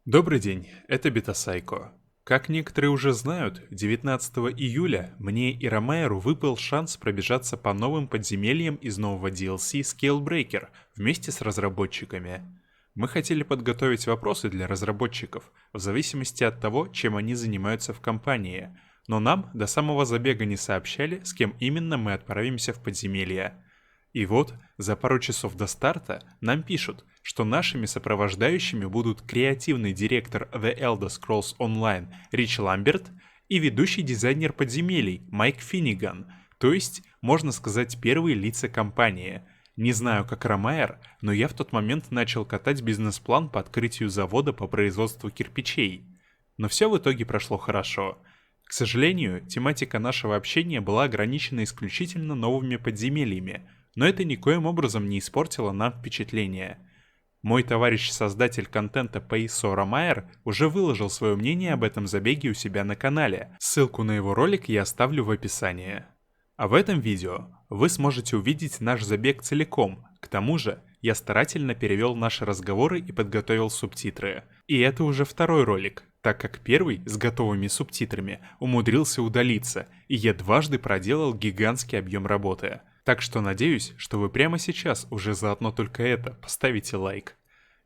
Добрый день, это Бетасайко. Как некоторые уже знают, 19 июля мне и РаМаиру выпал шанс пробежаться по новым подземельям из нового DLC Scalebreaker вместе с разработчиками. Мы хотели подготовить вопросы для разработчиков, в зависимости от того, чем они занимаются в компании, но нам до самого забега не сообщали, с кем именно мы отправимся в подземелье. И вот, за пару часов до старта нам пишут, что нашими сопровождающими будут креативный директор The Elder Scrolls Online Ричем Ламберт и ведущий дизайнер подземелий Майк Финниган, то есть, можно сказать, первые лица компании. Не знаю, как РаМаир, но я в тот момент начал катать бизнес-план по открытию завода по производству кирпичей. Но все в итоге прошло хорошо. К сожалению, тематика нашего общения была ограничена исключительно новыми подземельями, но это никоим образом не испортило нам впечатление. Мой товарищ-создатель контента по ТЕСО РаМаир уже выложил свое мнение об этом забеге у себя на канале. Ссылку на его ролик я оставлю в описании. А в этом видео вы сможете увидеть наш забег целиком. К тому же, я старательно перевел наши разговоры и подготовил субтитры. И это уже второй ролик, так как первый с готовыми субтитрами умудрился удалиться, и я дважды проделал гигантский объем работы. Так что надеюсь, что вы прямо сейчас уже за одно только это поставите лайк.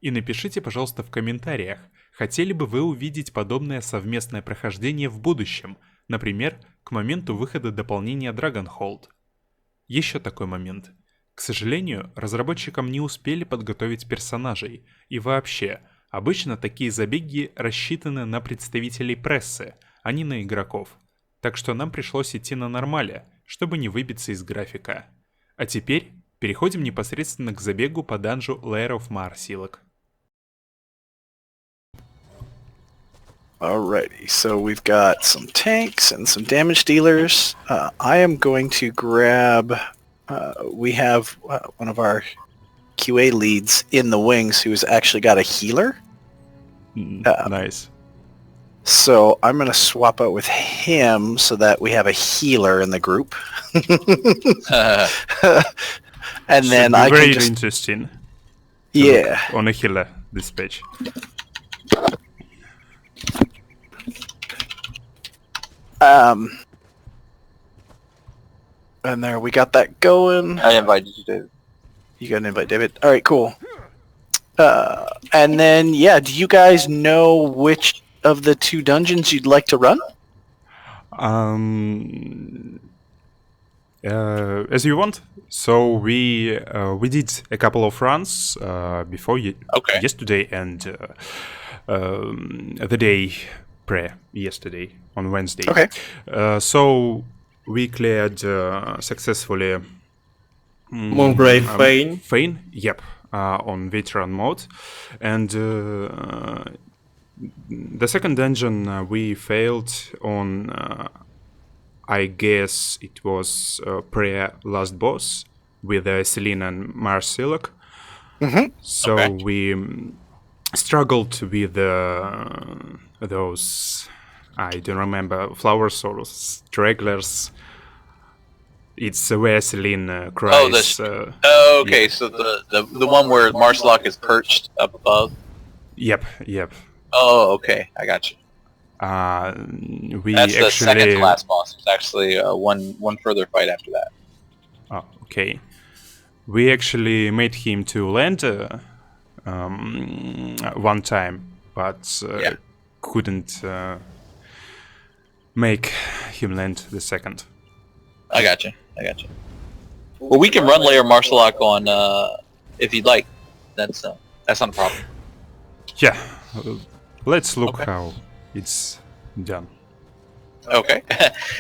И напишите, пожалуйста, в комментариях, хотели бы вы увидеть подобное совместное прохождение в будущем, например, к моменту выхода дополнения Dragonknight. Еще такой момент. К сожалению, разработчикам не успели подготовить персонажей, и вообще, обычно такие забеги рассчитаны на представителей прессы, а не на игроков. Так что нам пришлось идти на нормале, чтобы не выбиться из графика. А теперь переходим непосредственно к забегу по Данжу Lair of Maarselok. Alrighty, so we've got some tanks and some damage dealers. I am going to grab... we have one of our QA leads in the wings who's actually got a healer. Nice. So I'm going to swap out with him so that we have a healer in the group. And then I very can just... interesting. Yeah. On a healer this page. And there, we got that going. I invited you, David. You got an invite, David. All right, cool. And then, yeah, do you guys know which of the two dungeons you'd like to run? As you want. So we did a couple of runs before yesterday and the day yesterday on Wednesday. Okay. So we cleared successfully Moongrave Fane, yep, on veteran mode, and the second dungeon we failed on. I guess it was pre-last boss with Celine and Maarselok. Mm-hmm. So Okay. we struggled with those, I don't remember, flowers or stragglers. It's where Celine cries. Okay, yeah. so the one where Maarselok is perched up above. Yep. Oh, okay, I got you. We That's the second actually... to last boss. It's actually one further fight after that. Oh, okay. We actually made him to land one time, but couldn't make him land the second. I got you. Well, we can run Lair of Maarselok on if you'd like. That's not a problem. Yeah, let's look Okay. how it's done. Okay.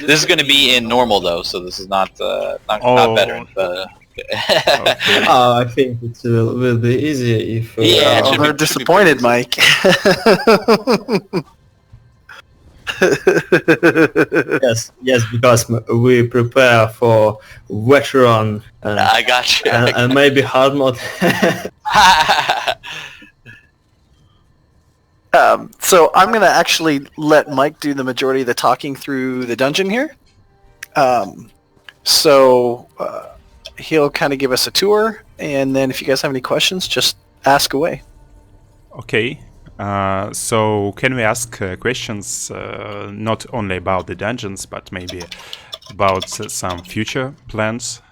This is going to be in normal though, so this is not better. I think it will be easier if... Yeah, it Oh, should they're be disappointed, Mike. yes, because we prepare for veteran I got you. and maybe hard mode. So I'm going to actually let Mike do the majority of the talking through the dungeon here. He'll kind of give us a tour, and then if you guys have any questions, just ask away. Okay. So can we ask questions not only about the dungeons, but maybe about some future plans?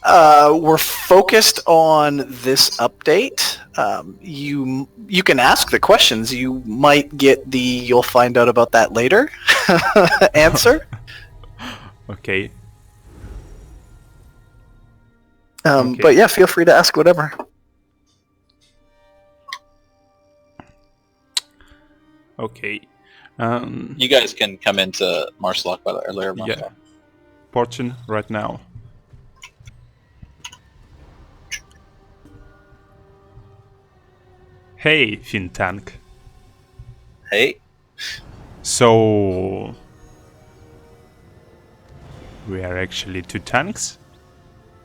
We're focused on this update. You can ask the questions. You might get the "you'll find out about that later" answer. Okay. But yeah, feel free to ask whatever. Okay. You guys can come into Maarselok by the Lair of Maarselok. Yeah. Portion right now. Hey, Fintank. Hey. So we are actually 2 tanks,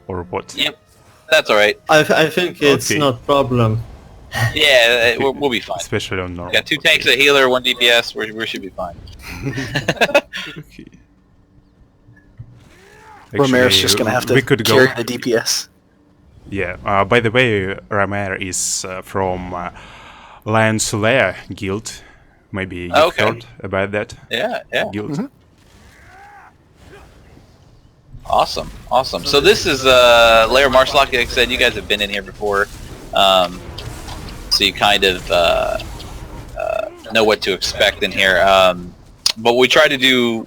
or what? Yep. That's all right. I think it's Okay. not problem. Yeah, we'll be fine. Especially on We normal. got 2 tanks, a healer, 1 DPS. We should be fine. Okay. Romairu's Actually, just gonna have to we could carry go. the DPS. Yeah. By the way, RaMairу is from Lion's Lair Guild. Maybe you've Okay. heard about that Yeah, yeah. guild. Awesome, awesome. So this is Lair of Maarselok. Like I said, you guys have been in here before, so you kind of know what to expect in here. But what we try to do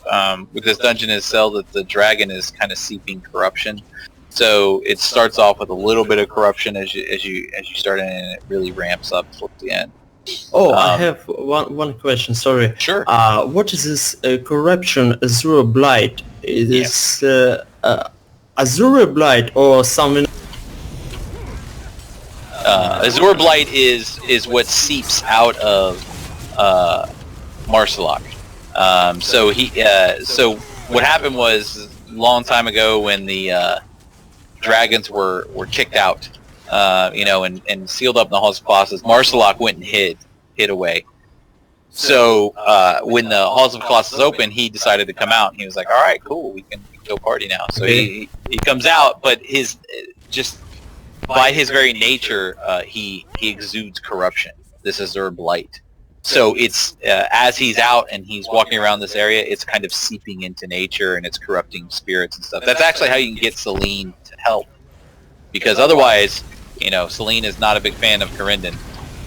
with this dungeon is sell that the dragon is kind of seeping corruption. So it starts off with a little bit of corruption as you start in, and it really ramps up towards the end. Oh, I have one question. Sorry. Sure. What is this corruption Azure Blight? It is Azure Blight or something? Azure Blight is what seeps out of Maarselok. So what happened was a long time ago when the dragons were kicked out, and sealed up in the halls of Colossus, Maarselok went and hid away. So when the halls of Colossus opened, he decided to come out, and he was like, "All right, cool, we can go party now." So he comes out, but his just by his very nature, he exudes corruption. This is Azure Blight. So it's as he's out and he's walking around this area, it's kind of seeping into nature and it's corrupting spirits and stuff. That's actually how you can get Celine to help, because otherwise, Celine is not a big fan of Corindon.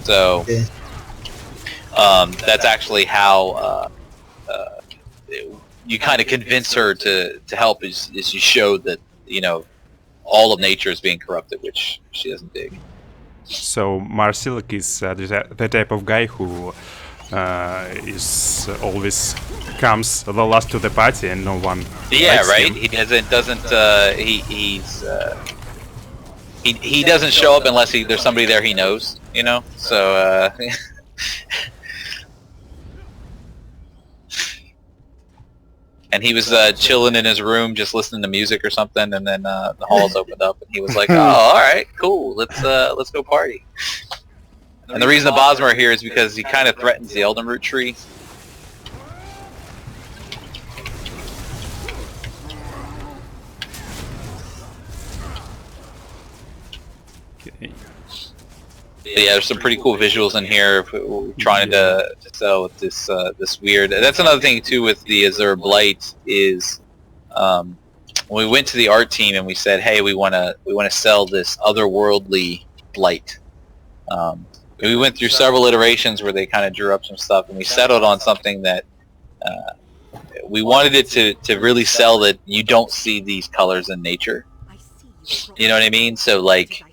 So that's actually how you kind of convince her to help. Is you show that all of nature is being corrupted, which she doesn't dig. So Maarselok is the type of guy who is always comes the last to the party and no one. Yeah, likes right. him. He he doesn't show up unless there's somebody there he knows. So. And he was chilling in his room, just listening to music or something, and then the halls opened up, and he was like, "Oh, all right, cool, let's go party." And the reason the Bosmer are here is because he kind of threatens the Eldenroot tree. Okay. But yeah, there's some pretty cool visuals in here. We're trying to sell with this this weird. That's another thing too with the Azure Blight is when we went to the art team and we said, hey, we want to sell this otherworldly blight. We went through several iterations where they kind of drew up some stuff, and we settled on something that we wanted it to really sell that you don't see these colors in nature. You know what I mean? So like.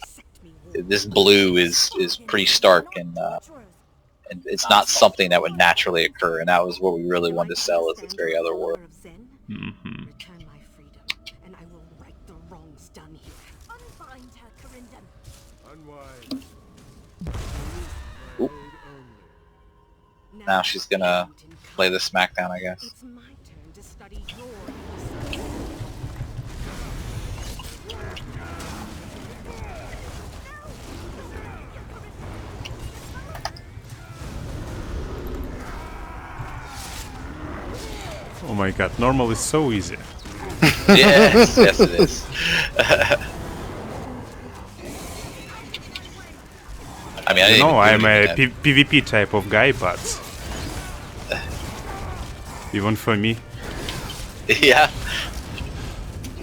This blue is pretty stark, and it's not something that would naturally occur, and that was what we really wanted to sell, is this very other world. Mm-hmm. Oop. Now she's gonna play the smackdown, I guess. Oh my god, normal is so easy. Yes, yes it is. I mean, I didn't I'm do a anything PvP type of guy, but even for me. Yeah.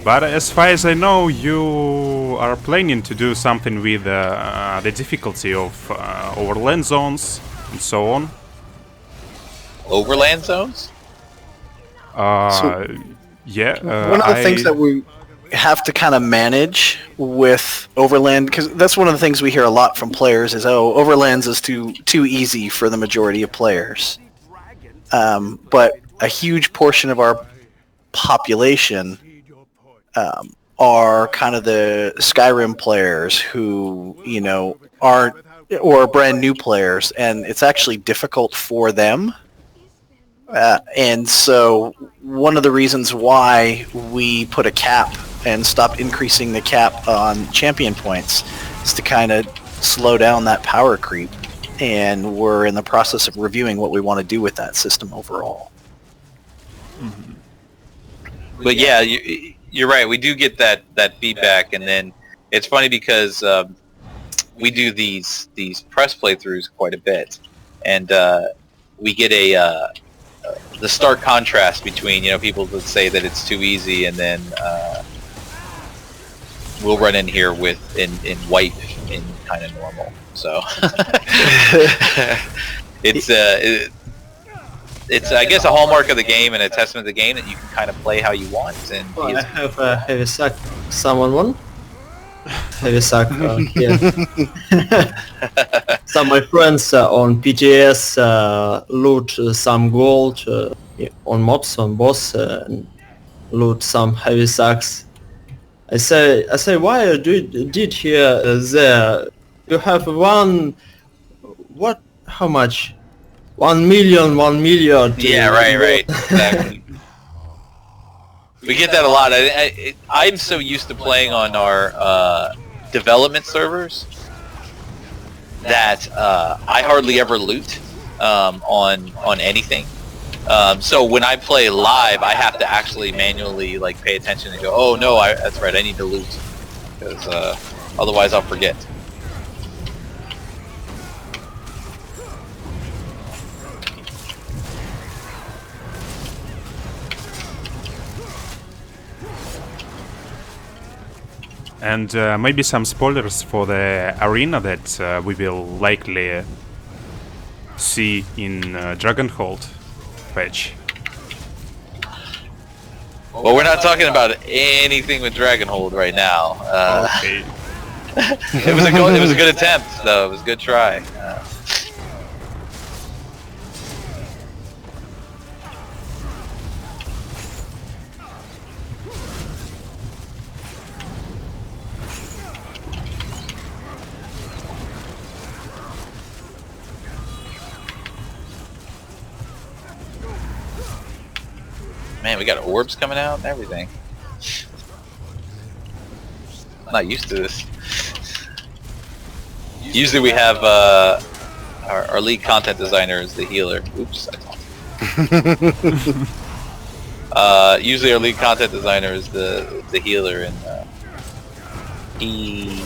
But as far as I know, you are planning to do something with the difficulty of overland zones and so on. Overland zones? Yeah. One of the things that we have to kind of manage with Overland, because that's one of the things we hear a lot from players is, oh, Overlands is too easy for the majority of players. But a huge portion of our population are kind of the Skyrim players who, aren't, or brand new players, and it's actually difficult for them. And so one of the reasons why we put a cap and stopped increasing the cap on champion points is to kind of slow down that power creep. And we're in the process of reviewing what we want to do with that system overall. Mm-hmm. But yeah, you're right. We do get that feedback, and then it's funny because we do these press playthroughs quite a bit, and we get the stark contrast between people that say that it's too easy, and then we'll run in here in wipe in kind of normal. So it's I guess a hallmark of the game and a testament to the game that you can kind of play how you want. And I have a heavy sack. Someone won? Heavy sack. Yeah. Some of my friends on PGS loot some gold on mobs, on boss, and loot some heavy sacks. I say, why you did here there? You have what? How much? 1 million. Yeah, right. Exactly. We get that a lot. I'm so used to playing on our development servers that I hardly ever loot on anything. So when I play live, I have to actually manually pay attention and go, oh no, that's right, I need to loot, because otherwise I'll forget. And maybe some spoilers for the arena that we will likely see in Dragonhold patch. Well, we're not talking about anything with Dragonhold right now. Okay. It was a good attempt, though. It was a good try. Man, we got orbs coming out and everything. I'm not used to this. Usually we have our lead content designer is the healer. Oops, I talked. Usually our lead content designer is the healer, and he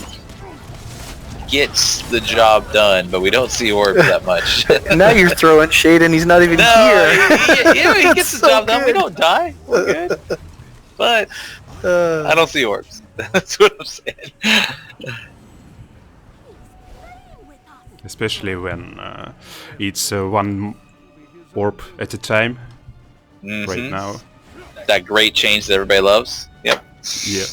gets the job done, but we don't see orbs that much. Now you're throwing shade and he's not even here. He gets the job done. We don't die. We're good. But I don't see orbs. That's what I'm saying. Especially when it's one orb at a time. Mm-hmm. Right now. That great change that everybody loves. Yep. Yeah.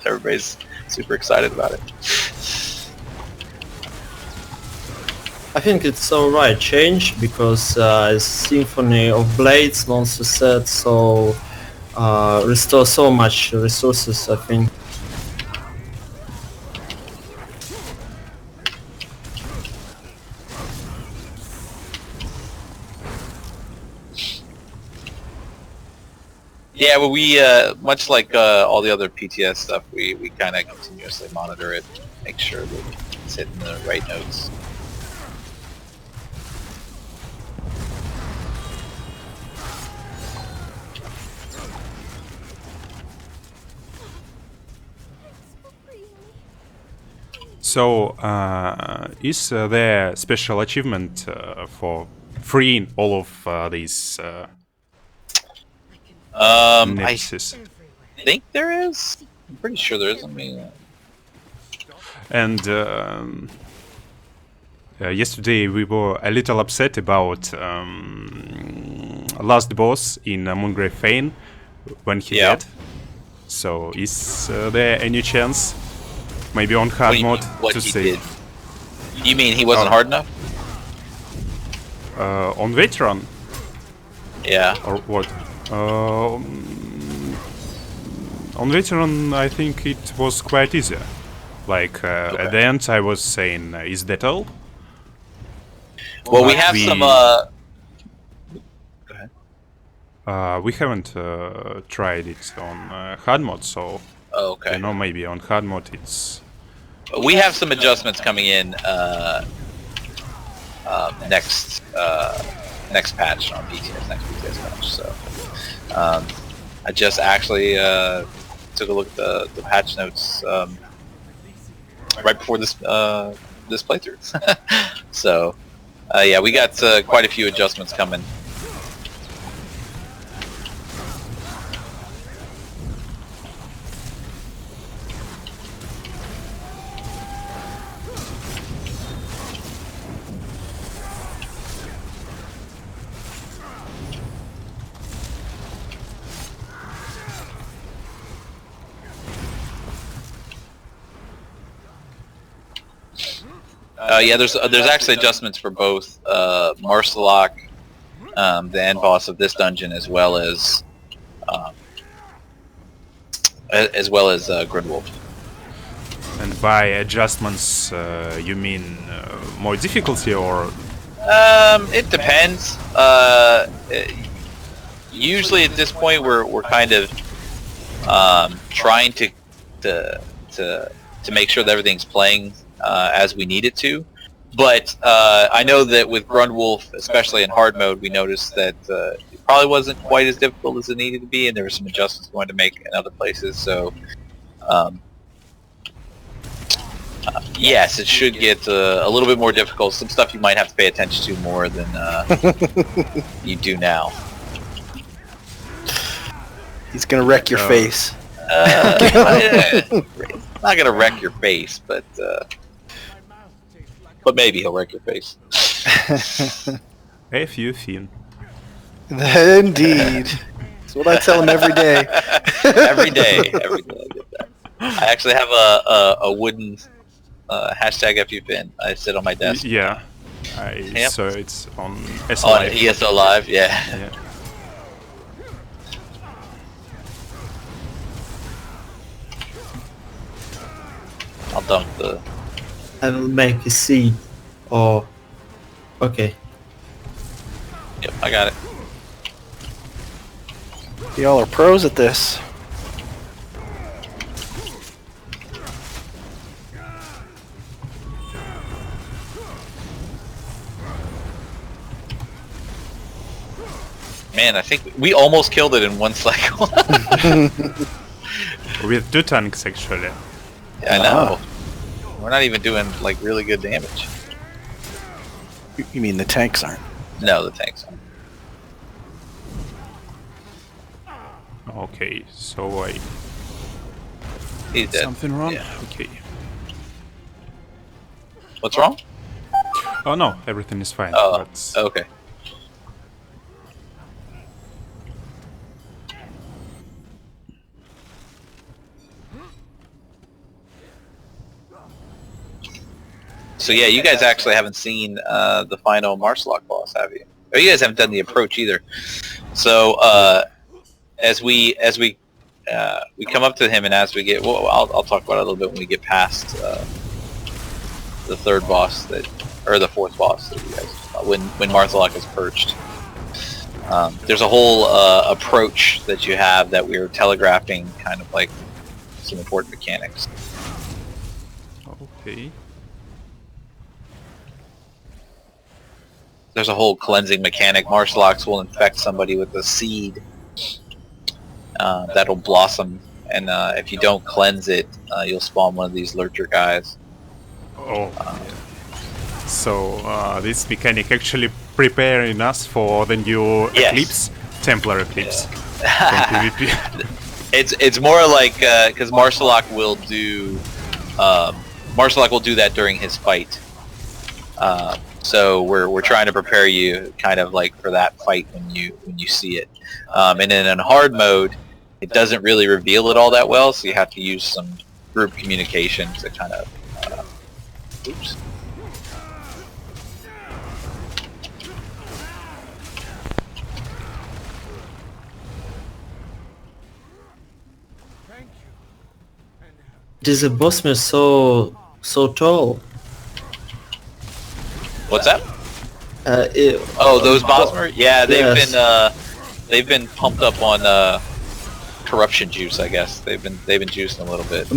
Everybody's super excited about it. I think it's alright change, because Symphony of Blades monster set restore so much resources, I think. Yeah, well, we much like all the other PTS stuff, we kind of continuously monitor it, make sure that it's hitting the right notes. So, is there special achievement for freeing all of these I nipses? think there is. I'm pretty sure there is. I mean, And yesterday we were a little upset about last boss in Moongrave Fane when he Yeah. died. So, is there any chance, maybe on hard what do you mode, mean, what to he save? did? You mean he wasn't Oh. hard enough? On veteran Yeah. or what? On veteran, I think it was quite easy. Like at the end, I was saying, "Is that all?" Well, we But have we- some. Go ahead. We haven't tried it on hard mode, so Oh, okay. you know, maybe on hard mode it's We have some adjustments coming in next patch on next PTS patch. So I just actually took a look at the patch notes right before this this playthrough. So yeah, we got quite a few adjustments coming. Yeah, there's actually adjustments for both Maarselok, the end boss of this dungeon, as well as Gridwolf. and by adjustments you mean more difficulty or It depends. Usually at this point we're kind of trying to make sure that everything's playing as we need it to. But I know that with Grundwolf, especially in hard mode, we noticed that it probably wasn't quite as difficult as it needed to be, and there were some adjustments we wanted to make in other places. So yes, it should get a little bit more difficult. Some stuff you might have to pay attention to more than you do now. He's gonna wreck your face. Not gonna wreck your face, but maybe he'll wreck your face. a few thin? Indeed. That's what I tell him every day. every day I get that. I actually have a wooden hashtag FUPin. I sit on my desk. Yeah, Yep. so it's on On SLI. ESO Live, yeah. Yeah. I'll dunk the. I'll make a seed. Or okay. Yep, I got it. Y'all are pros at this. Man, I think we almost killed it in one cycle. With 2 tanks actually. I know. We're not even doing like really good damage. You mean the tanks aren't? No, the tanks. Okay, so He's dead. something wrong? Yeah. Okay. What's wrong? Oh no, everything is fine. Oh, But okay. So yeah, you guys actually haven't seen the final Maarselok boss, have you? Or you guys haven't done the approach either. So as we come up to him, and as we get, well, I'll talk about it a little bit when we get past the third boss or the fourth boss that you guys, when Maarselok is perched. There's a whole approach that you have that we're telegraphing, kind of like some important mechanics. okay. There's a whole cleansing mechanic. Maarseloks will infect somebody with a seed that'll blossom, and if you don't cleanse it, you'll spawn one of these lurcher guys. Oh. So this mechanic actually preparing us for the new Yes. eclipse, Templar eclipse from PvP. It's more like because Maarselok will do that during his fight. So we're trying to prepare you kind of like for that fight when you see it. And then in hard mode, it doesn't really reveal it all that well, so you have to use some group communication to kind of. Oops. This boss man so tall. What's that? It, Oh, those Bosmer? Yeah, Yes. they've been pumped up on corruption juice, I guess. They've been juicing a little bit.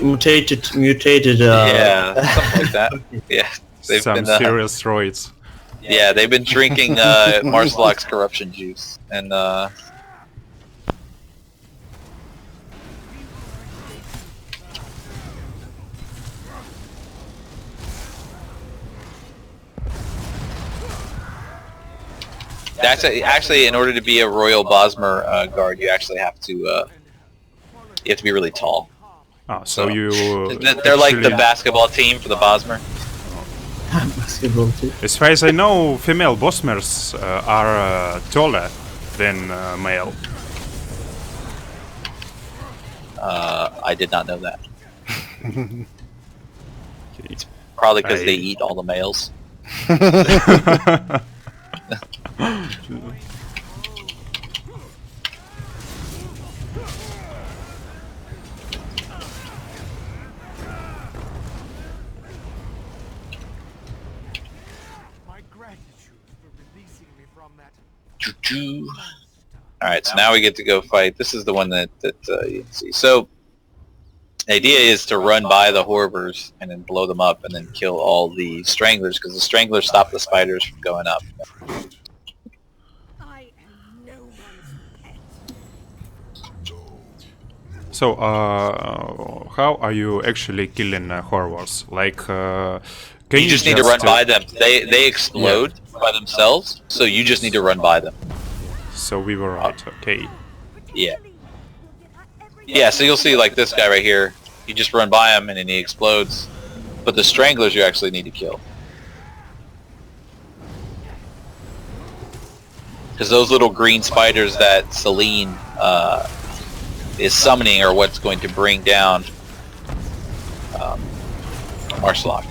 mutated. Yeah, something like that. Yeah, they've Some been serious roids. yeah, they've been drinking Maarselok's corruption juice, and that's actually in order to be a royal Bosmer guard, you actually have to be really tall. Ah, so you They're like the actually- basketball team for the Bosmer. Basketball too. As far as I know, female Bosmers are taller than male. I did not know that. Probably because they eat all the males. My gratitude for releasing me from that. Alright, so now we get to go fight. This is the one that you can see. So, the idea is to run by the Horvers and then blow them up and then kill all the Stranglers, because the Stranglers stop the spiders from going up. I am no one's pet. So, how are you actually killing Horvers? Like, can You just need to run by them. They explode by themselves, so you just need to run by them. So we were right, okay. Yeah. Yeah, so you'll see like this guy right here. You just run by him and then he explodes. But the Stranglers you actually need to kill. Because those little green spiders that Celine is summoning are what's going to bring down Maarselok.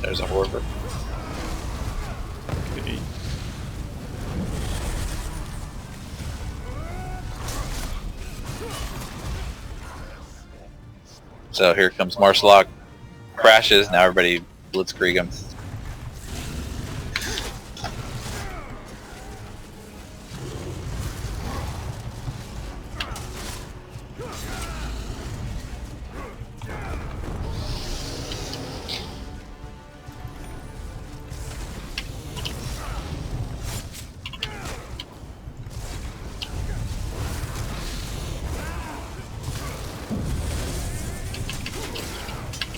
There's a Horver. Okay. So here comes Maarselok. Crashes, now everybody blitzkrieg him.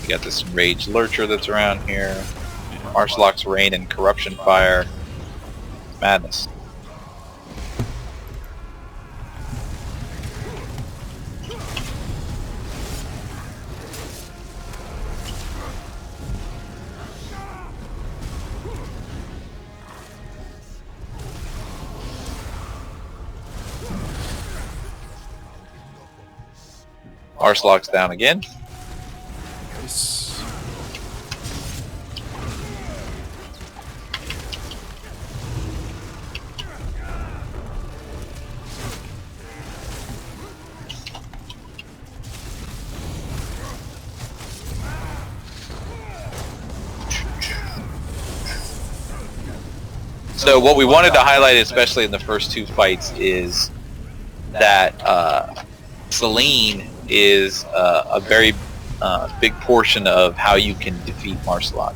You got this Rage Lurcher that's around here. Maarselok's Rain and Corruption Fire. Madness. Maarselok's down again. Nice. So what we wanted to highlight, especially in the first two fights, is that Celine is a very big portion of how you can defeat Maarselok.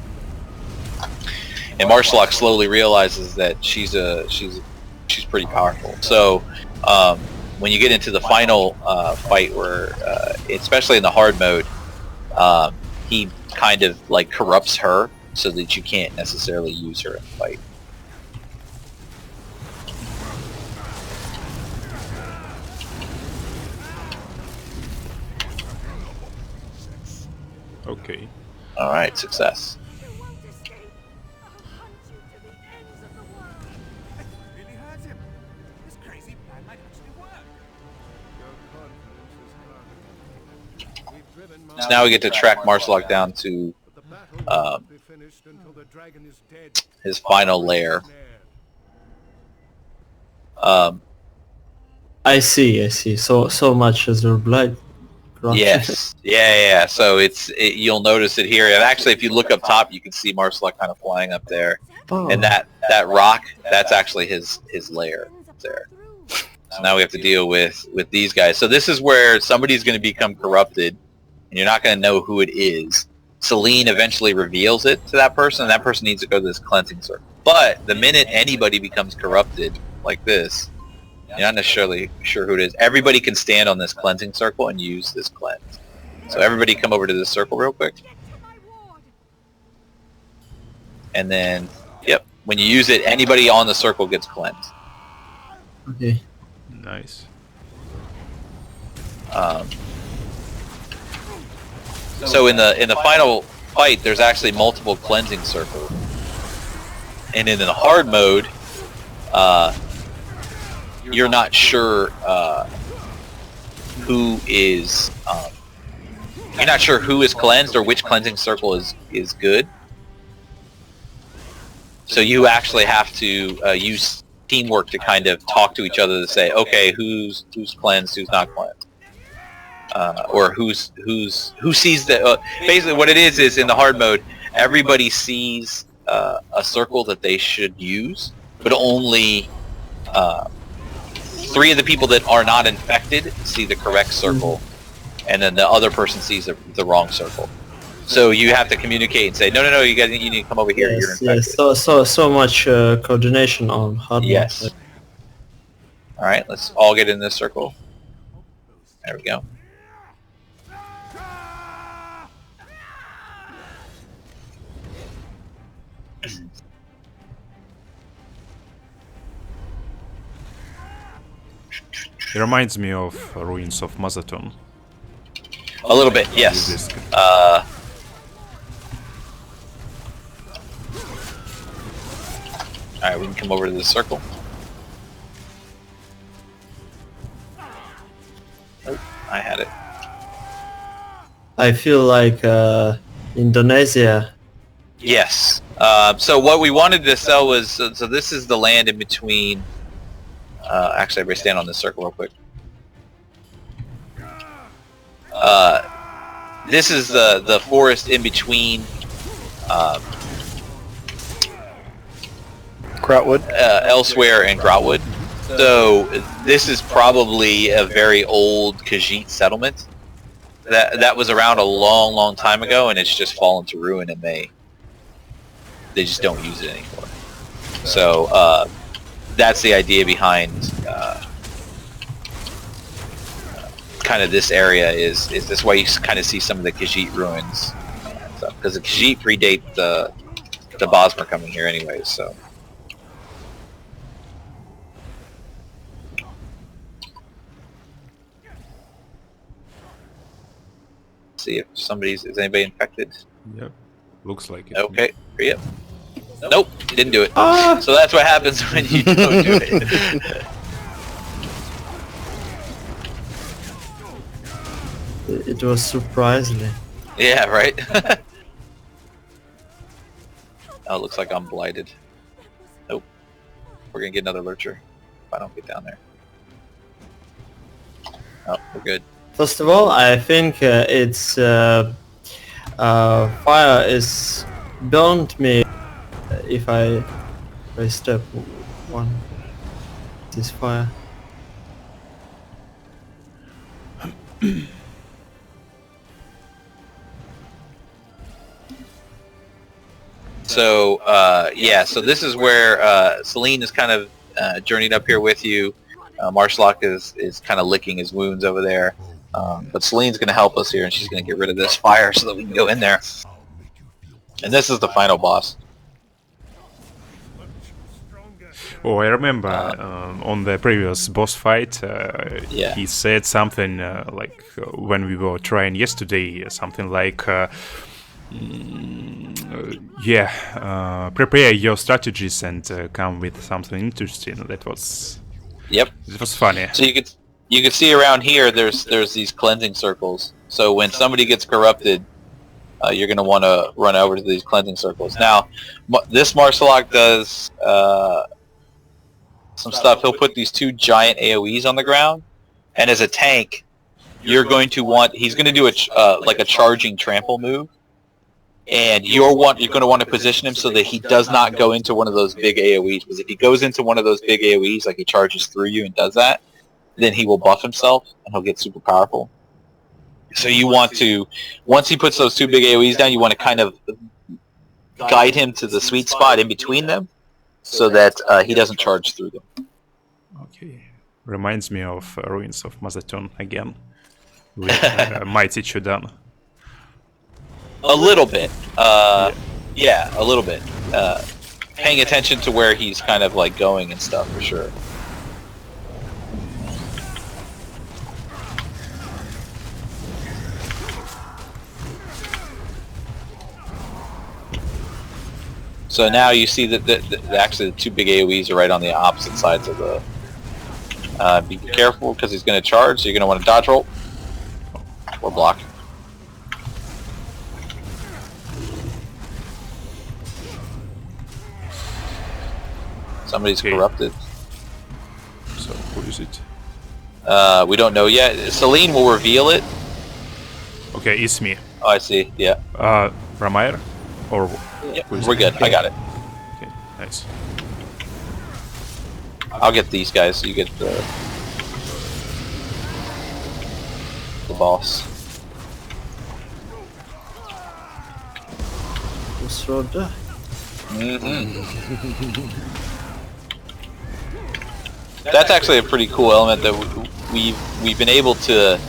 And Maarselok slowly realizes that she's pretty powerful. So when you get into the final fight, where especially in the hard mode, he kind of like corrupts her so that you can't necessarily use her in the fight. Okay. All right, success. You won't escape. I'll hunt you to the ends of the world. It really hurt him. This crazy plan might actually work. Your confidence is hard. We've driven So now we get to track Maarselok down to but the battle won't be finished until the dragon is dead. his final lair. I see. So much as your blood. Yes. Yeah. So you'll notice it here. And actually, if you look up top, you can see Maarselok kind of flying up there. Oh. And that rock, that's actually his lair there. So now we have to deal with these guys. So this is where somebody's going to become corrupted, and you're not going to know who it is. Celine eventually reveals it to that person, and that person needs to go to this cleansing circle. But the minute anybody becomes corrupted like this, you're not necessarily sure who it is. Everybody can stand on this cleansing circle and use this cleanse. So everybody come over to this circle real quick. Get to my ward. And then, yep, when you use it, anybody on the circle gets cleansed. Okay. Nice. So in the final fight, there's actually multiple cleansing circles. And in the hard mode, you're not sure who is cleansed or which cleansing circle is good. So you actually have to use teamwork to kind of talk to each other to say, okay, who's cleansed, who's not cleansed, or who sees the. Basically, what it is in the hard mode, everybody sees a circle that they should use, but only 3 of the people that are not infected see the correct circle, and then the other person sees the wrong circle. So you have to communicate and say, no, you guys, you need to come over here. You're infected. Yes. So much coordination on hard mode. Yes. All right, let's all get in this circle. There we go. It reminds me of Ruins of Mazaton. A little bit, yes. This- Alright, we can come over to the circle. Oh, I had it. I feel like Indonesia. Yes. So what we wanted to sell was, so this is the land in between, actually everybody stand on this circle real quick. This is the forest in between Krautwood. Elsewhere and Grautwood. So this is probably a very old Khajiit settlement that was around a long time ago, and it's just fallen to ruin, and they just don't use it anymore. So that's the idea behind kind of this area is this way you kind of see some of the Khajiit ruins, because the Khajiit predate the Bosmer coming here anyways. So. See if is anybody infected? Yep. Looks like it. Okay, yep. Nope, didn't do it. Ah! So that's what happens when you don't do it. It was surprisingly. Yeah, right? Oh, it looks like I'm blighted. Nope. We're gonna get another lurcher if I don't get down there. Oh, we're good. First of all, I think it's fire is burned me if I step one. This fire. So, yeah, so this is where Celine is kind of journeyed up here with you. Maarselok is kind of licking his wounds over there. But Celine's going to help us here, and she's going to get rid of this fire so that we can go in there. And this is the final boss. Oh, I remember on the previous boss fight, Yeah. he said something like when we were trying yesterday, something like, prepare your strategies and come with something interesting. That was funny. So you can see around here there's these cleansing circles. So when somebody gets corrupted, you're going to want to run over to these cleansing circles. Now, this Maarselok does some stuff. He'll put these 2 giant AoEs on the ground, and as a tank, he's going to do a charging trample move, and you're going to want to position him so that he does not go into one of those big AoEs, because if he goes into one of those big AoEs, like he charges through you and does that, then he will buff himself and he'll get super powerful. So you want to, once he puts those 2 big AoEs down, you want to kind of guide him to the sweet spot in between them so that he doesn't charge through them. Okay. Reminds me of Ruins of Mazaton again. With Mighty Chudan. A little bit. Yeah, a little bit. Paying attention to where he's kind of like going and stuff for sure. So now you see that actually the 2 big AoEs are right on the opposite sides of the... be careful because he's going to charge, so you're going to want to dodge roll. Or block. Somebody's corrupted. So who is it? We don't know yet. Celine will reveal it. Okay, it's me. Oh, I see. Yeah. RaMairу? Or Yep, we're good. I got it. Okay, nice. I'll get these guys. You get the boss. That's actually a pretty cool element that we've been able to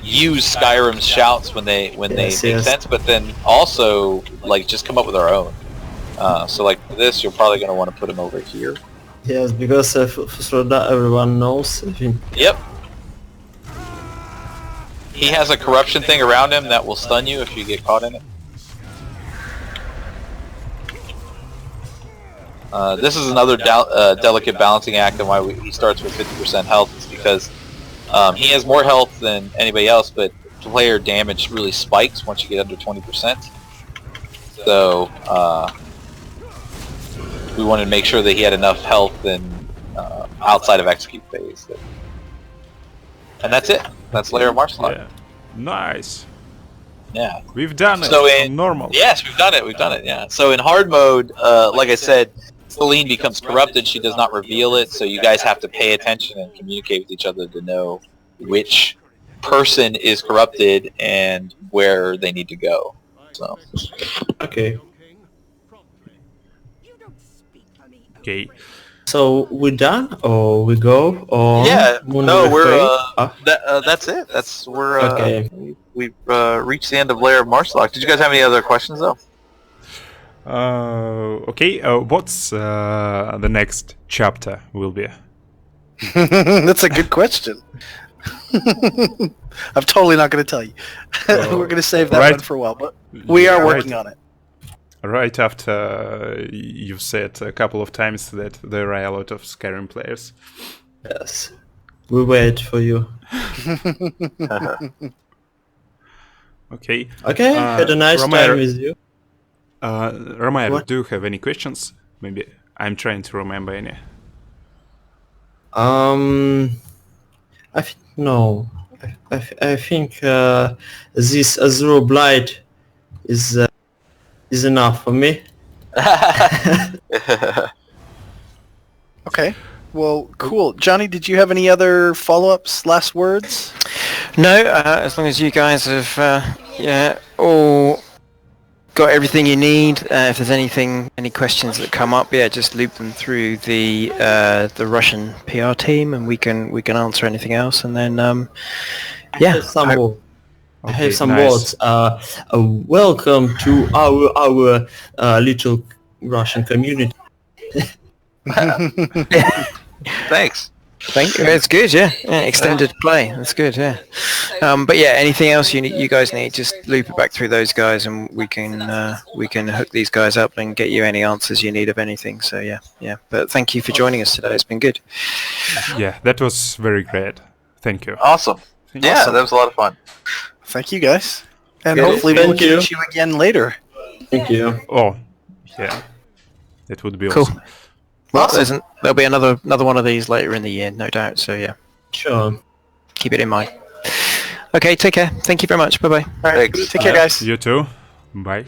use Skyrim's shouts when they make sense, but then also like just come up with our own. So like for this, you're probably going to want to put him over here. Yes, because Fusroda everyone knows. I think. Yep. He has a corruption thing around him that will stun you if you get caught in it. This is another delicate balancing act, and why he starts with 50% health is because he has more health than anybody else, but player damage really spikes once you get under 20%. So we wanted to make sure that he had enough health and outside of execute phase. And that's it. That's Lair of Maarselok. Yeah. Nice. Yeah. We've done it. So in normal. Yes, we've done it. We've done it. Yeah. So in hard mode, like I said, Celine becomes corrupted. She does not reveal it, so you guys have to pay attention and communicate with each other to know which person is corrupted and where they need to go. So. Okay. Okay. So we done, or we go, or Yeah. No, we're. Ah. That's it. That's we're. Okay. We've reached the end of Lair of Maarselok. Did you guys have any other questions though? Okay. What's the next chapter will be? That's a good question. I'm totally not going to tell you. We're going to save that one for a while, but we are working on it. Right after you've said a couple of times that there are a lot of Skyrim players. Yes. We wait for you. Okay. Okay, had a nice time with you. RaMairу, What? do you have any questions? Maybe I'm trying to remember any. No. I think this Azure Blight is enough for me. Okay. Well, cool. Johnny, did you have any other follow-ups, last words? No, as long as you guys have all got everything you need. If there's any questions that come up, yeah, just loop them through the Russian PR team, and we can answer anything else. And then yeah, I have some nice. words. Welcome to our little Russian community. Thanks. Thank you. It's good, yeah. Extended play. That's good, yeah. But yeah, anything else you guys need, just loop it back through those guys, and we can hook these guys up and get you any answers you need of anything. So yeah. But thank you for joining us today. It's been good. Yeah, that was very great. Thank you. Awesome. Yeah, that was a lot of fun. Thank you, guys. And Okay, hopefully we'll thank you. catch you again later. Thank you. Oh, yeah. That would be Cool. awesome. Well, there'll be another one of these later in the year, no doubt. So yeah, Sure. keep it in mind. Okay, take care. Thank you very much. Bye bye. All right, Thanks. take care, guys. You too. Bye.